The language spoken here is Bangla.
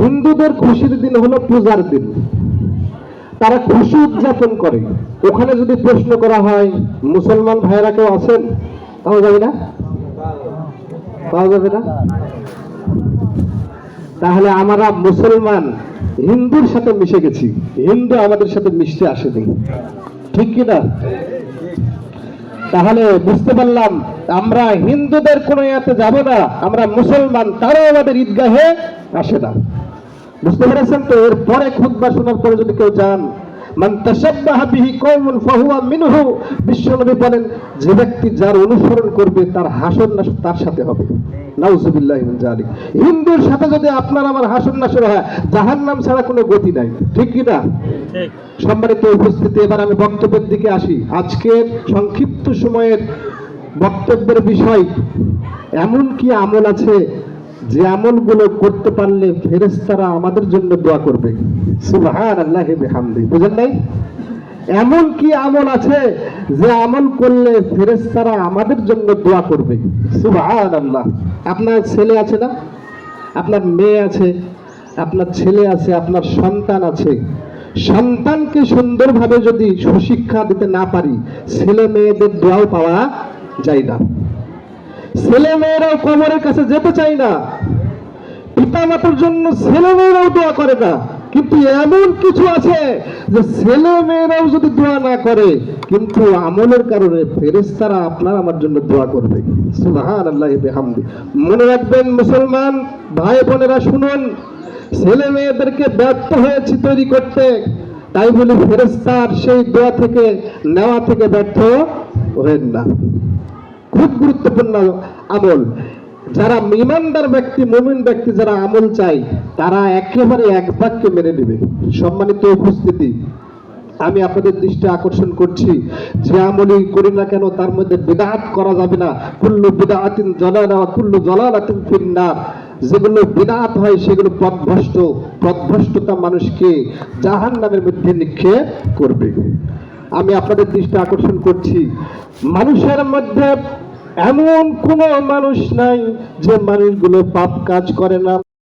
হিন্দুদের খুশির দিন হলো পূজার দিন, তারা খুশি উদযাপন করে। ওখানে যদি প্রশ্ন করা হয় মুসলমান ভাইয়েরা কেউ আছেন, পাওয়া যাবে না, পাওয়া যাবে না। তাহলে আমরা মুসলমান হিন্দুর সাথে মিশে গেছি, হিন্দু আমাদের সাথে মিশতে আসেনি, ঠিক কিনা? তাহলে বুঝতে পারলাম আমরা হিন্দুদের কোন ইয়াতে যাব না, আমরা মুসলমান, তারাও আমাদের ঈদগাহে আসে না। বুঝতে পেরেছেন তো? এরপরে খুতবা শোনার পরে যদি কেউ যান, মান তাশাব্বাহা বিহি কওমুন ফাহুয়া মিনহু, বিশ্বনবী বলেন যে ব্যক্তি যার অনুসরণ করবে তার হাসর নাসর তার সাথে হবে। নাউজুবিল্লাহি মিন যালিক। হিন্দুর সাথে যদি আপনার আমার হাসর নাসর হয়, জাহান্নাম ছাড়া কোনো গতি নাই, ঠিক কি না? ঠিক। সম্মানিত উপস্থিতি, এবার আমি বক্তব্যের দিকে আসি। আজকের সংক্ষিপ্ত সময়ের বক্তব্যের বিষয়, এমন কি আমল আছে যে আমলগুলো করতে পারলে ফেরেশতারা আমাদের জন্য দোয়া করবে? সুবহানাল্লাহি বিহামদি। বুঝেন নাই? এমন কি আমল আছে যে আমল করলে ফেরেশতারা আমাদের জন্য দোয়া করবে? সুবহানাল্লাহ। আপনার ছেলে আছে না, আপনার মেয়ে আছে, আপনার ছেলে আছে, আপনার সন্তান আছে। সন্তানকে সুন্দরভাবে যদি সুশিক্ষা দিতে না পারি, ছেলে মেয়েদের দোয়াও পাওয়া যায় না। ছেলে মেয়েরাও কবরের কাছে যেতে চায় না, পিতা মাতার জন্য ছেলে মেয়েরাও দোয়া করে না। কিন্তু এমন কিছু আছে যে ছেলে মেয়েরাও যদি দোয়া না করে, কিন্তু আমলের কারণে ফেরেশতারা আপনার আমার জন্য দোয়া করবে। সুবহানাল্লাহি বিহামদি। মনে রাখবেন মুসলমান ভাই বোনেরা, শুনুন, ছেলে মেয়েদেরকে ব্যর্থ হয়েছে তৈরি করতে, তাই বলে ফেরেশতার সেই দোয়া থেকে নেওয়া থেকে ব্যর্থ হবেন না। খুব গুরুত্বপূর্ণ আমল। যারা ঈমানদার ব্যক্তি, মুমিন ব্যক্তি যারা আমল চাই, তারা একেবারে এক বাক্যে মেনে নেবে। সম্মানিত উপস্থিতি, আমি আপনাদের দৃষ্টি আকর্ষণ করছি, যে আমলই করি না কেন তার মধ্যে বিদআত করা যাবে না। কুল্লু বিদআতিন যালালা ওয়া কুল্লু যালালাতিন ফিন্নার। যেগুলো বিদআত হয় সেগুলো পথভ্রষ্ট, পথভ্রষ্টতা মানুষকে জাহান্নামের মধ্যে নিক্ষেপ করবে। আমি আপনাদের দৃষ্টি আকর্ষণ করছি, মানুষের মধ্যে এমন কোন মানুষ নাই যে মানুষগুলো পাপ কাজ করে না।